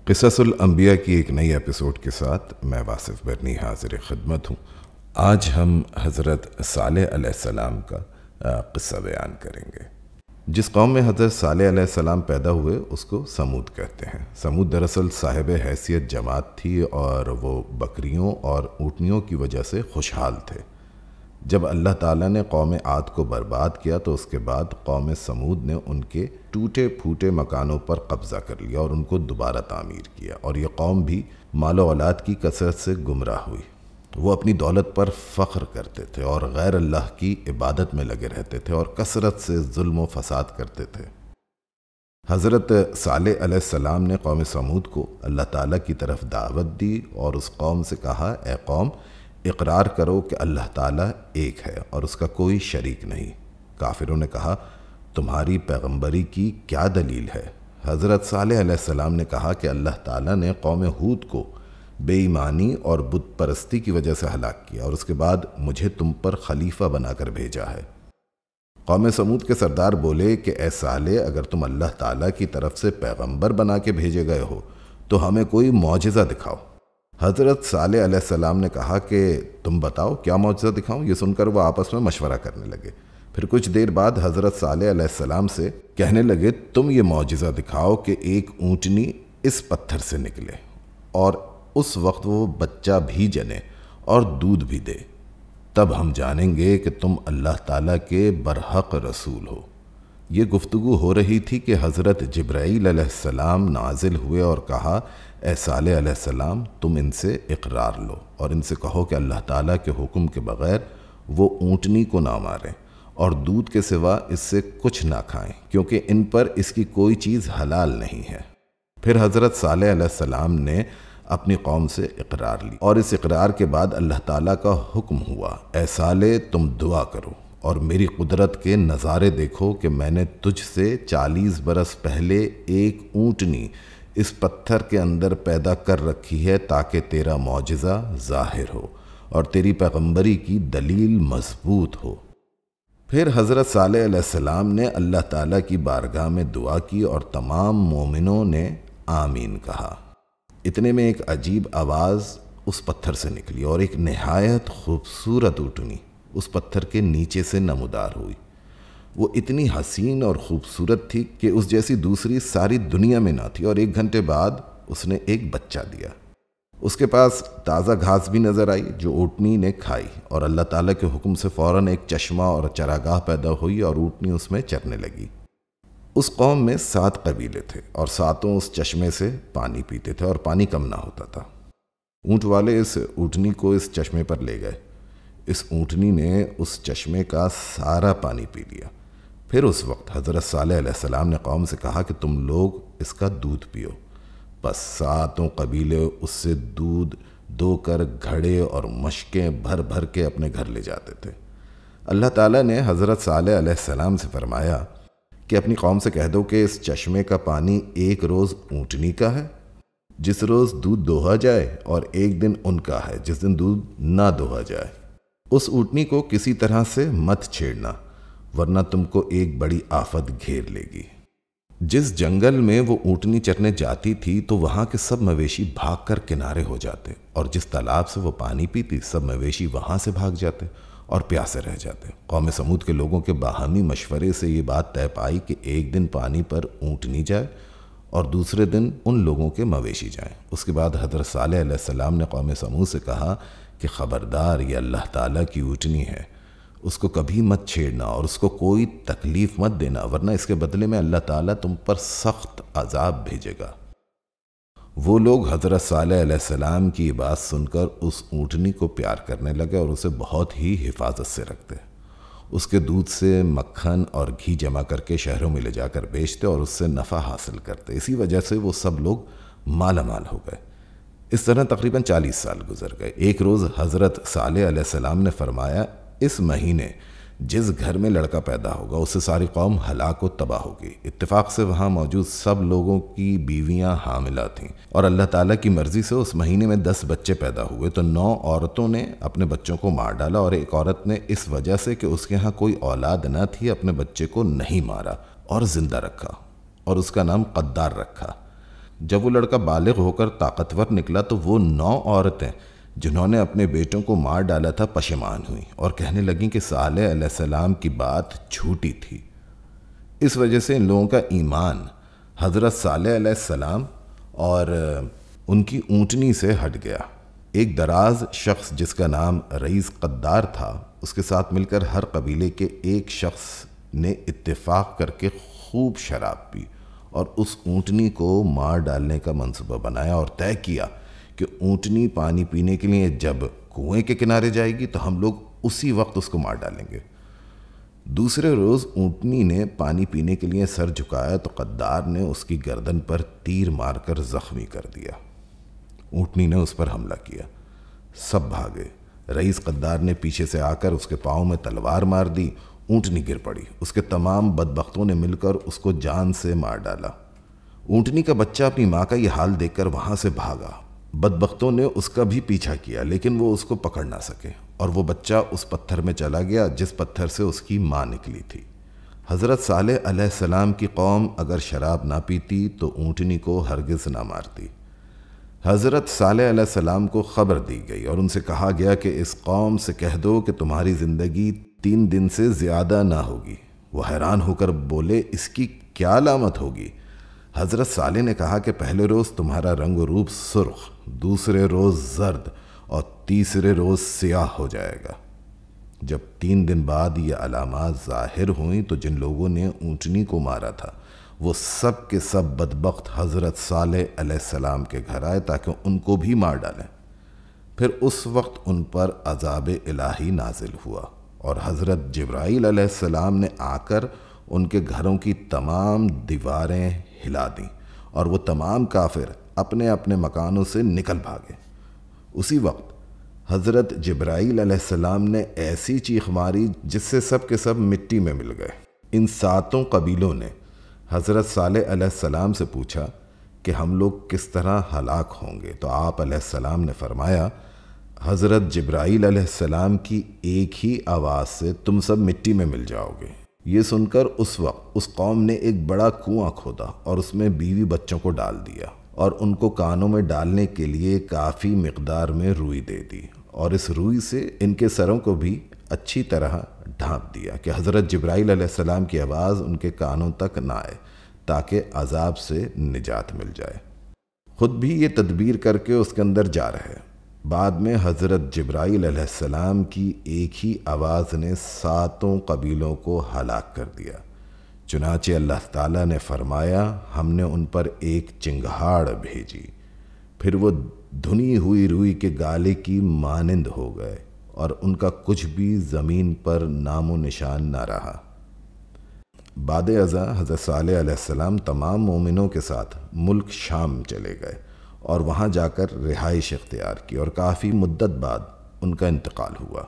قصص الانبیاء کی ایک نئی ایپیسوڈ کے ساتھ میں واصف برنی حاضر خدمت ہوں۔ آج ہم حضرت صالح علیہ السلام کا قصہ بیان کریں گے۔ جس قوم میں حضرت صالح علیہ السلام پیدا ہوئے اس کو سمود کہتے ہیں۔ سمود دراصل صاحب حیثیت جماعت تھی اور وہ بکریوں اور اونٹنیوں کی وجہ سے خوشحال تھے۔ جب اللہ تعالیٰ نے قوم عاد کو برباد کیا تو اس کے بعد قوم سمود نے ان کے ٹوٹے پھوٹے مکانوں پر قبضہ کر لیا اور ان کو دوبارہ تعمیر کیا، اور یہ قوم بھی مال و اولاد کی کثرت سے گمراہ ہوئی۔ وہ اپنی دولت پر فخر کرتے تھے اور غیر اللہ کی عبادت میں لگے رہتے تھے اور کثرت سے ظلم و فساد کرتے تھے۔ حضرت صالح علیہ السلام نے قوم سمود کو اللہ تعالیٰ کی طرف دعوت دی اور اس قوم سے کہا، اے قوم، اقرار کرو کہ اللہ تعالیٰ ایک ہے اور اس کا کوئی شریک نہیں۔ کافروں نے کہا، تمہاری پیغمبری کی کیا دلیل ہے؟ حضرت صالح علیہ السلام نے کہا کہ اللہ تعالیٰ نے قوم ہود کو بے ایمانی اور بت پرستی کی وجہ سے ہلاک کیا اور اس کے بعد مجھے تم پر خلیفہ بنا کر بھیجا ہے۔ قوم سمود کے سردار بولے کہ اے صالح، اگر تم اللہ تعالیٰ کی طرف سے پیغمبر بنا کے بھیجے گئے ہو تو ہمیں کوئی معجزہ دکھاؤ۔ حضرت صالح علیہ السلام نے کہا کہ تم بتاؤ کیا معجزہ دکھاؤں؟ یہ سن کر وہ آپس میں مشورہ کرنے لگے۔ پھر کچھ دیر بعد حضرت صالح علیہ السلام سے کہنے لگے، تم یہ معجزہ دکھاؤ کہ ایک اونٹنی اس پتھر سے نکلے اور اس وقت وہ بچہ بھی جنے اور دودھ بھی دے، تب ہم جانیں گے کہ تم اللہ تعالیٰ کے برحق رسول ہو۔ یہ گفتگو ہو رہی تھی کہ حضرت جبرائیل علیہ السلام نازل ہوئے اور کہا، اے صالح علیہ السلام، تم ان سے اقرار لو اور ان سے کہو کہ اللہ تعالیٰ کے حکم کے بغیر وہ اونٹنی کو نہ ماریں اور دودھ کے سوا اس سے کچھ نہ کھائیں، کیونکہ ان پر اس کی کوئی چیز حلال نہیں ہے۔ پھر حضرت صالح علیہ السلام نے اپنی قوم سے اقرار لی اور اس اقرار کے بعد اللہ تعالیٰ کا حکم ہوا، اے صالح، تم دعا کرو اور میری قدرت کے نظارے دیکھو کہ میں نے تجھ سے 40 برس پہلے ایک اونٹنی اس پتھر کے اندر پیدا کر رکھی ہے تاکہ تیرا معجزہ ظاہر ہو اور تیری پیغمبری کی دلیل مضبوط ہو۔ پھر حضرت صالح علیہ السلام نے اللہ تعالیٰ کی بارگاہ میں دعا کی اور تمام مومنوں نے آمین کہا۔ اتنے میں ایک عجیب آواز اس پتھر سے نکلی اور ایک نہایت خوبصورت اونٹنی اس پتھر کے نیچے سے نمودار ہوئی۔ وہ اتنی حسین اور خوبصورت تھی کہ اس جیسی دوسری ساری دنیا میں نہ تھی، اور 1 گھنٹے بعد اس نے ایک بچہ دیا۔ اس کے پاس تازہ گھاس بھی نظر آئی جو اونٹنی نے کھائی، اور اللہ تعالیٰ کے حکم سے فوراً ایک چشمہ اور چراگاہ پیدا ہوئی اور اونٹنی اس میں چرنے لگی۔ اس قوم میں 7 قبیلے تھے اور 7 اس چشمے سے پانی پیتے تھے اور پانی کم نہ ہوتا تھا۔ اونٹ والے اس اونٹنی کو اس چشمے پر لے گئے۔ اس اونٹنی نے اس چشمے کا سارا پانی پی لیا۔ پھر اس وقت حضرت صالح علیہ السلام نے قوم سے کہا کہ تم لوگ اس کا دودھ پیو۔ بس 7 قبیلے اس سے دودھ دو کر گھڑے اور مشکیں بھر بھر کے اپنے گھر لے جاتے تھے۔ اللہ تعالیٰ نے حضرت صالح علیہ السلام سے فرمایا کہ اپنی قوم سے کہہ دو کہ اس چشمے کا پانی ایک روز اونٹنی کا ہے جس روز دودھ دوہا جائے، اور ایک دن ان کا ہے جس دن دودھ نہ دوہا جائے۔ اس اونٹنی کو کسی طرح سے مت چھیڑنا ورنہ تم کو ایک بڑی آفت گھیر لے گی۔ جس جنگل میں وہ اونٹنی چرنے جاتی تھی تو وہاں کے سب مویشی بھاگ کر کنارے ہو جاتے، اور جس تالاب سے وہ پانی پیتی سب مویشی وہاں سے بھاگ جاتے اور پیاسے رہ جاتے۔ قوم سمود کے لوگوں کے باہمی مشورے سے یہ بات طے پائی کہ ایک دن پانی پر اونٹنی جائے اور دوسرے دن ان لوگوں کے مویشی جائیں۔ اس کے بعد حضرت صالح علیہ السلام نے قوم سمود سے کہا کہ خبردار، یہ اللہ تعالیٰ کی اونٹنی ہے، اس کو کبھی مت چھیڑنا اور اس کو کوئی تکلیف مت دینا، ورنہ اس کے بدلے میں اللہ تعالیٰ تم پر سخت عذاب بھیجے گا۔ وہ لوگ حضرت صالح علیہ السلام کی بات سن کر اس اونٹنی کو پیار کرنے لگے اور اسے بہت ہی حفاظت سے رکھتے۔ اس کے دودھ سے مکھن اور گھی جمع کر کے شہروں میں لے جا کر بیچتے اور اس سے نفع حاصل کرتے۔ اسی وجہ سے وہ سب لوگ مالا مال ہو گئے۔ اس طرح تقریباً 40 سال گزر گئے۔ ایک روز حضرت صالح علیہ السلام نے فرمایا، اس مہینے جس گھر میں لڑکا پیدا ہوگا اس سے ساری قوم ہلاک و تباہ ہوگی۔ اتفاق سے وہاں موجود سب لوگوں کی بیویاں حاملہ تھیں، اور اللہ تعالیٰ کی مرضی سے اس مہینے میں 10 بچے پیدا ہوئے تو 9 عورتوں نے اپنے بچوں کو مار ڈالا، اور ایک عورت نے اس وجہ سے کہ اس کے ہاں کوئی اولاد نہ تھی اپنے بچے کو نہیں مارا اور زندہ رکھا، اور اس کا نام قدار رکھا۔ جب وہ لڑکا بالغ ہو کر طاقتور نکلا تو وہ 9 عورتیں جنہوں نے اپنے بیٹوں کو مار ڈالا تھا پشیمان ہوئیں اور کہنے لگیں کہ صالح علیہ السلام کی بات جھوٹی تھی۔ اس وجہ سے ان لوگوں کا ایمان حضرت صالح علیہ السلام اور ان کی اونٹنی سے ہٹ گیا۔ ایک دراز شخص جس کا نام رئیس قدار تھا، اس کے ساتھ مل کر ہر قبیلے کے ایک شخص نے اتفاق کر کے خوب شراب پی اور اس اونٹنی کو مار ڈالنے کا منصوبہ بنایا اور طے کیا کہ اونٹنی پانی پینے کے لیے جب کنویں کے کنارے جائے گی تو ہم لوگ اسی وقت اس کو مار ڈالیں گے۔ دوسرے روز اونٹنی نے پانی پینے کے لیے سر جھکایا تو قدار نے اس کی گردن پر تیر مار کر زخمی کر دیا۔ اونٹنی نے اس پر حملہ کیا، سب بھاگے۔ رئیس قدار نے پیچھے سے آ کر اس کے پاؤں میں تلوار مار دی، اونٹنی گر پڑی۔ اس کے تمام بدبختوں نے مل کر اس کو جان سے مار ڈالا۔ اونٹنی کا بچہ اپنی ماں کا یہ حال دیکھ کر وہاں سے بھاگا۔ بدبختوں نے اس کا بھی پیچھا کیا لیکن وہ اس کو پکڑ نہ سکے اور وہ بچہ اس پتھر میں چلا گیا جس پتھر سے اس کی ماں نکلی تھی۔ حضرت صالح علیہ السلام کی قوم اگر شراب نہ پیتی تو اونٹنی کو ہرگز نہ مارتی۔ حضرت صالح علیہ السلام کو خبر دی گئی اور ان سے کہا گیا کہ اس قوم سے کہہ دو کہ تمہاری زندگی 3 دن سے زیادہ نہ ہوگی۔ وہ حیران ہو کر بولے، اس کی کیا علامت ہوگی؟ حضرت صالح نے کہا کہ پہلے روز تمہارا رنگ و روپ سرخ، دوسرے روز زرد اور تیسرے روز سیاہ ہو جائے گا۔ جب 3 دن بعد یہ علامات ظاہر ہوئیں تو جن لوگوں نے اونٹنی کو مارا تھا وہ سب کے سب بدبخت حضرت صالح علیہ السلام کے گھر آئے تاکہ ان کو بھی مار ڈالیں۔ پھر اس وقت ان پر عذاب الہی نازل ہوا اور حضرت جبرائیل علیہ السلام نے آ کر ان کے گھروں کی تمام دیواریں ہلا دیں اور وہ تمام کافر اپنے اپنے مکانوں سے نکل بھاگے۔ اسی وقت حضرت جبرائیل علیہ السلام نے ایسی چیخ ماری جس سے سب کے سب مٹی میں مل گئے۔ ان 7 قبیلوں نے حضرت صالح علیہ السلام سے پوچھا کہ ہم لوگ کس طرح ہلاک ہوں گے، تو آپ علیہ السلام نے فرمایا، حضرت جبرائیل علیہ السلام کی ایک ہی آواز سے تم سب مٹی میں مل جاؤ گے۔ یہ سن کر اس وقت اس قوم نے ایک بڑا کنواں کھودا اور اس میں بیوی بچوں کو ڈال دیا اور ان کو کانوں میں ڈالنے کے لیے کافی مقدار میں روئی دے دی اور اس روئی سے ان کے سروں کو بھی اچھی طرح ڈھانپ دیا کہ حضرت جبرائیل علیہ السلام کی آواز ان کے کانوں تک نہ آئے تاکہ عذاب سے نجات مل جائے۔ خود بھی یہ تدبیر کر کے اس کے اندر جا رہے۔ بعد میں حضرت جبرائیل علیہ السلام کی ایک ہی آواز نے 7 قبیلوں کو ہلاک کر دیا۔ چنانچہ اللہ تعالیٰ نے فرمایا، ہم نے ان پر ایک چنگھاڑ بھیجی، پھر وہ دھنی ہوئی روئی کے گالے کی مانند ہو گئے اور ان کا کچھ بھی زمین پر نام و نشان نہ رہا۔ بعد ازاں حضرت صالح علیہ السلام تمام مومنوں کے ساتھ ملک شام چلے گئے اور وہاں جا کر رہائش اختیار کی اور کافی مدت بعد ان کا انتقال ہوا۔